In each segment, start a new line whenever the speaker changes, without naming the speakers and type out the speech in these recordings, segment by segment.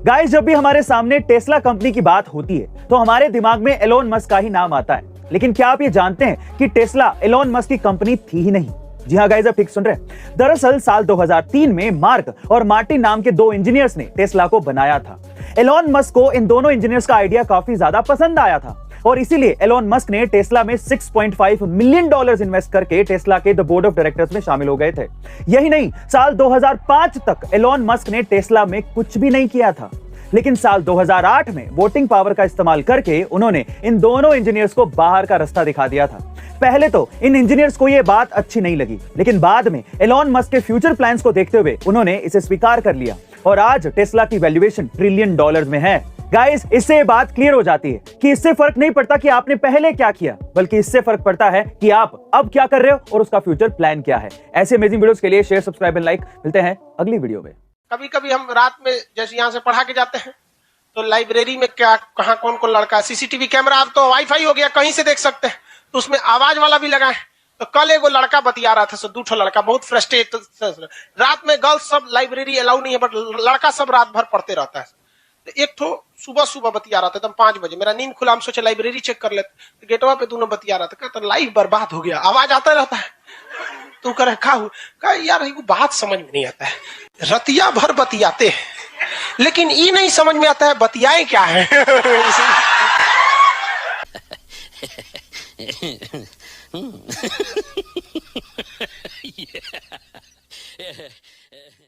Guys, जब भी हमारे सामने टेस्ला कंपनी की बात होती है तो हमारे दिमाग में एलोन मस्क का ही नाम आता है। लेकिन क्या आप ये जानते हैं कि टेस्ला एलोन मस्क की कंपनी थी ही नहीं। जी हाँ गाइस, आप ठीक सुन रहे हैं। दरअसल साल 2003 में मार्क और मार्टिन नाम के दो इंजीनियर्स ने टेस्ला को बनाया था। एलोन मस्क को इन दोनों इंजीनियर्स का आइडिया काफी ज्यादा पसंद आया था और इसीलिए एलोन मस्क ने टेस्ला में $6.5 मिलियन इन्वेस्ट करके टेस्ला के द बोर्ड ऑफ डायरेक्टर्स में शामिल हो गए थे। यही नहीं, साल 2005 तक एलोन मस्क ने टेस्ला में कुछ भी नहीं किया था। लेकिन साल 2008 में वोटिंग पावर का इस्तेमाल करके उन्होंने इन दोनों इंजीनियर्स को बाहर का रास्ता दिखा दिया था। पहले तो इन इंजीनियर्स को यह बात अच्छी नहीं लगी, लेकिन बाद में एलोन मस्क के फ्यूचर प्लान्स को देखते हुए उन्होंने इसे स्वीकार कर लिया और आज टेस्ला की वैल्यूएशन $1 ट्रिलियन में है। गाइस, इससे बात क्लियर हो जाती है कि इससे फर्क नहीं पड़ता कि आपने पहले क्या किया, बल्कि इससे फर्क पड़ता है कि आप अब क्या कर रहे हो और उसका फ्यूचर प्लान क्या है। ऐसे अमेजिंग वीडियोस के लिए शेयर, सब्सक्राइब एंड लाइक। मिलते हैं अगली वीडियो में।
कभी कभी हम रात में जैसे यहाँ से पढ़ा के जाते हैं तो लाइब्रेरी में क्या कहाँ कौन कौन लड़का है, सीसीटीवी कैमरा अब तो वाईफाई हो गया, कहीं से देख सकते हैं, तो उसमें आवाज वाला भी लगा है। तो कल एगो लड़का बतिया रहा था, दूठो लड़का बहुत फ्रस्ट्रेट। रात में गर्ल्स सब लाइब्रेरी अलाउ नहीं है, बट लड़का सब रात भर पढ़ते रहता है। तो एक तो सुबह सुबह बतिया रहा था एकदम 5 बजे, मेरा नींद खुला, हम सोचे लाइब्रेरी चेक कर लेते, तो गेटवा पे दोनों बतिया रहा था। कहता लाइफ बर्बाद हो गया, आवाज आता रहता है। तू करे कहा यार ये बात समझ में नहीं आता है, रतिया भर बतियाते हैं लेकिन ये नहीं समझ में आता है बतियाए क्या है।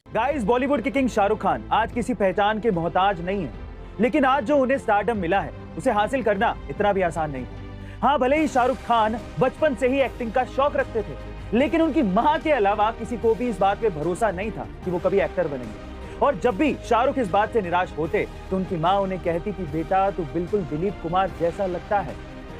गाइस, बॉलीवुड के किंग शाहरुख खान आज किसी पहचान के मोहताज नहीं है, लेकिन आज जो उन्हें स्टारडम मिला है उसे हासिल करना इतना भी आसान नहीं। हाँ, भले ही शाहरुख खान बचपन से ही एक्टिंग का शौक रखते थे, लेकिन उनकी मां के अलावा किसी को भी इस बात पे भरोसा नहीं था कि वो कभी एक्टर बनेंगे। और जब भी शाहरुख इस बात से निराश होते तो उनकी मां उन्हें कहती कि बेटा, तू बिल्कुल दिलीप कुमार जैसा लगता है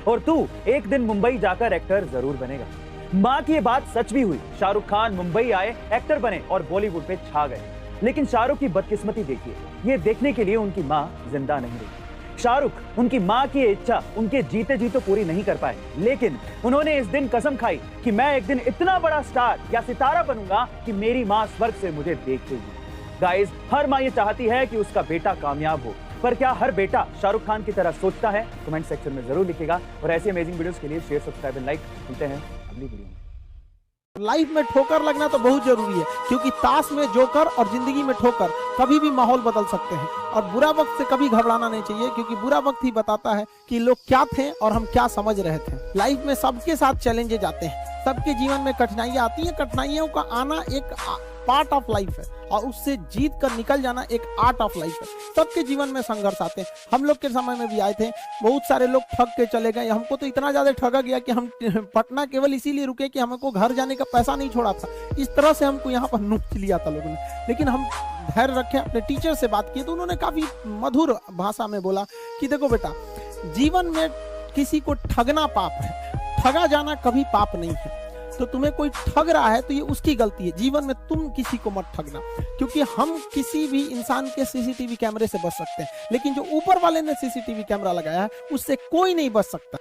और तू एक दिन मुंबई जाकर एक्टर जरूर बनेगा। मां की ये बात सच भी हुई। शाहरुख खान मुंबई आए, एक्टर बने और बॉलीवुड पे छा गए। लेकिन शाहरुख की बदकिस्मती देखिए, ये देखने के लिए उनकी मां जिंदा नहीं रही। शाहरुख उनकी मां की इच्छा उनके जीते जी तो पूरी नहीं कर पाए, लेकिन उन्होंने इस दिन कसम खाई कि मैं एक दिन इतना बड़ा स्टार या सितारा बनूंगा कि मेरी मां स्वर्ग से मुझे देखेगी। गाइस, हर मां ये चाहती है कि उसका बेटा कामयाब हो, पर क्या हर बेटा शाहरुख खान की तरह सोचता है? कमेंट सेक्शन में जरूर लिखिएगा और ऐसी अमेजिंग वीडियोस के लिए शेयर, सब्सक्राइब एंड लाइक। मिलते हैं अगली वीडियो में।
लाइफ में ठोकर लगना तो बहुत जरूरी है, क्योंकि ताश में जोकर और जिंदगी में ठोकर कभी भी माहौल बदल सकते हैं। और बुरा वक्त से कभी घबराना नहीं चाहिए, क्योंकि बुरा वक्त ही बताता है कि लोग क्या थे और हम क्या समझ रहे थे। लाइफ में सबके साथ चैलेंजेस आते हैं, सबके जीवन में कठिनाइयां आती हैं। कठिनाइयों का आना एक पार्ट ऑफ लाइफ है और उससे जीत कर निकल जाना एक आर्ट ऑफ लाइफ है। सबके जीवन में संघर्ष आते हैं, हम लोग के समय में भी आए थे। बहुत सारे लोग ठग के चले गए, हमको तो इतना ज्यादा ठगा गया कि हम पटना केवल इसीलिए रुके कि हमको घर जाने का पैसा नहीं छोड़ा था। इस तरह से हमको यहाँ पर नोच लिया था लोगों ने, लेकिन हम धैर्य रखे, अपने टीचर से बात की तो उन्होंने काफी मधुर भाषा में बोला कि देखो बेटा, जीवन में किसी को ठगना पाप है, ठगा जाना कभी पाप नहीं है। तो तुम्हें कोई ठग रहा है तो ये उसकी गलती है, जीवन में तुम किसी को मत ठगना। क्योंकि हम किसी भी इंसान के सीसीटीवी कैमरे से बच सकते हैं, लेकिन जो ऊपर वाले ने सीसीटीवी कैमरा लगाया है उससे कोई नहीं बच सकता।